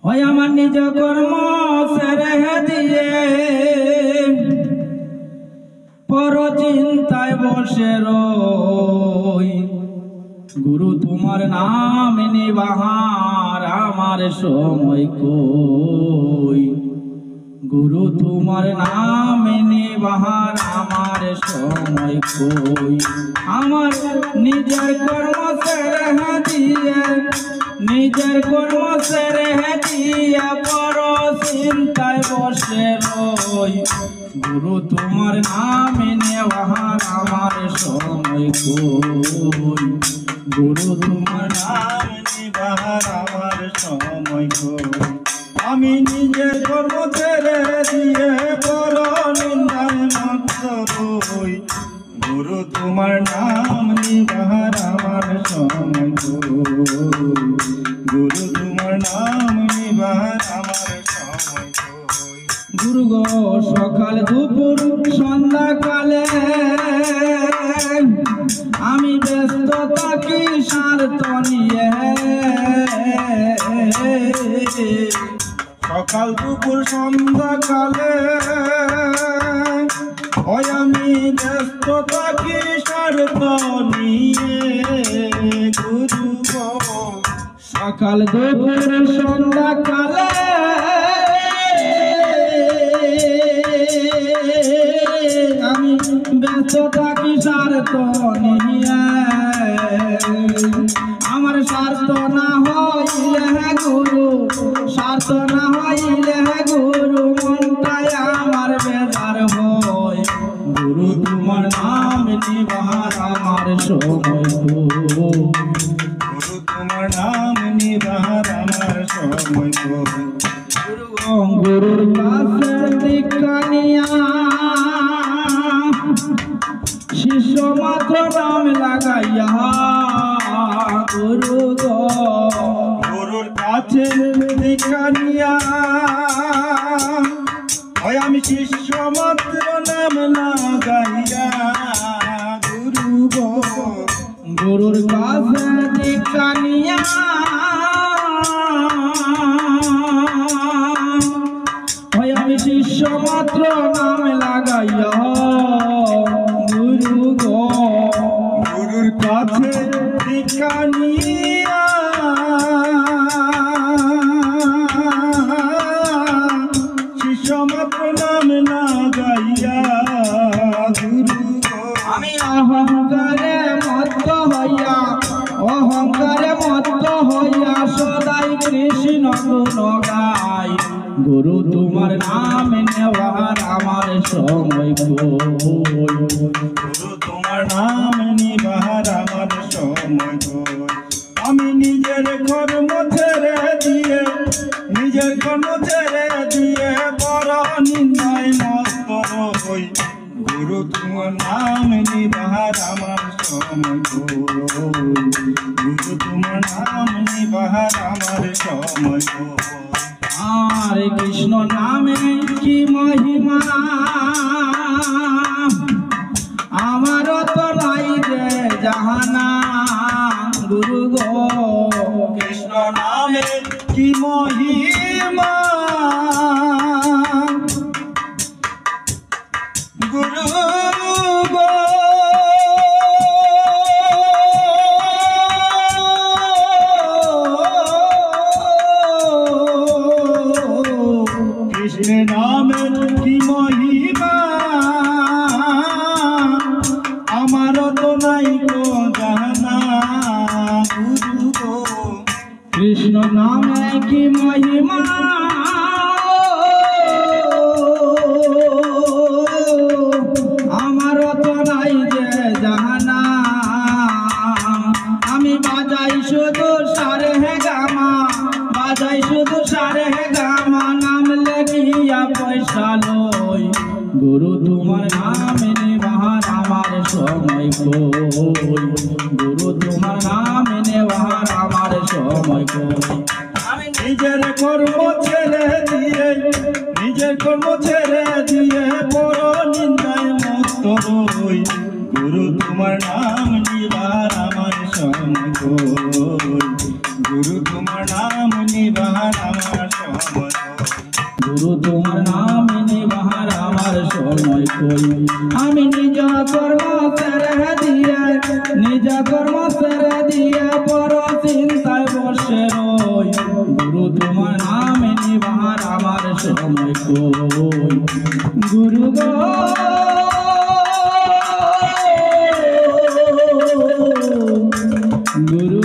হয় আমার নিজ কর্ম ছেড়ে দিয়ে পর চিন্তায় বসে রই। গুরু তোমার নাম নিবাহার আমার সময় কই। গুরু তোমার নাম নিবাহার আমার সময় কই। আমার নিজের কর্ম ছেড়ে দিয়ে নিজের কর্ম ছেড়ে দিয়ে পর চিন্তায় বসে রই। গুরু তোমার নাম নেওয়ার আমার সময় কই। গুরু তোমার নাম নেওয়ার আমার সময় কই। আমি নিজের কর্ম ছেড়ে দিয়ে পর নিন্দায় মত্ত হই। গুরু তোমার নাম নেওয়ার আমার সময় কই। গুরু তোমার নাম নেওয়ার আমার সময় কই। গুরু গো সকাল দুপুর সন্ধ্যাকালে আমি ব্যস্ত থাকি স্বার্থ নিয়ে। সকাল দুপুর সন্ধ্যাকালে হয় আমি ব্যস্ত থাকি স্বার্থ নিয়ে। গুরু গো সকাল দুপুর সন্ধ্যাকালে আমি ব্যস্ত থাকি স্বার্থ নিয়ে। আমার স্বার্থ না হইলে গুরু স্বার্থ না হইলে গুরু মনটাই আমার বেজার হয়। গুরু তোমার নাম নিবার আমার সময় কই। গুরু তোমার নাম নিবার আমার সময় কই। গুরুর কাছে দীক্ষা নিয়া শিষ্য মাত্র নাম লাগাইয়া। গুরু গো গুরুর কাছে দীক্ষা নিয়া হয় আমি শিষ্য মাত্র নাম লাগাইয়া। গুরু গো গুরুর কাছে দীক্ষা নিয়া হয় আমি শিষ্য মাত্র নাম লাগাইয়া। গুরু গো গুরুর কাছে দীক্ষা নিয়া শিষ্য মাত্র নাম লাগাইয়া। গুরু গো আমি অহংকারে মত্ত হইয়া সদাই কৃষ্ণ গুণ গাই। গুরু তোমার নাম নেওয়ার আমার সময় কই। গুরু তোমার নাম নিবার আমার সময় কই। আমি নিজের কর্ম ছেড়ে দিয়ে বড় নিন্দায় মস্ত হই। গুরু তোমার নাম নিবার আমার সময় কই। গুরু তোমার নাম নিবার আমার সময় কই। হরে কৃষ্ণ নামে কি মহিমা আমার তো নাই রে জাহানা। গুরু গো কৃষ্ণ নামে কি মহিমা গুরু গো। কৃষ্ণ নামের কি মহিমা আমার তো নাই গো জানা। গুরু গো কৃষ্ণ নামে কি মহিমা আমার তো নাই যে জানা। আমি বাজাই শুধু সারে গামা বাজাই শুধু সারে গামা নাম লেখিয়া পয়সা লই। গুরু তোমার নাম নেওয়ার আমার সময় কই। গুরু তোমার নাম নেওয়ার আমার সময় কই। আমি নিজের কর্ম ছেড়ে দিয়ে বড় নিন্দায় মত্ত হই। গুরু তোমার নাম নিবার আমার সময় কই। গুরু তোমার নাম নিবার আমার গুরু তোমার নাম নিবার আমার সময় কই আমি নিজ কর্ম ছেড়ে দিয়ে পর চিন্তায় বসে রই গুরু তোমার নাম নিবার আমার সময় কই গুরু গো গুরু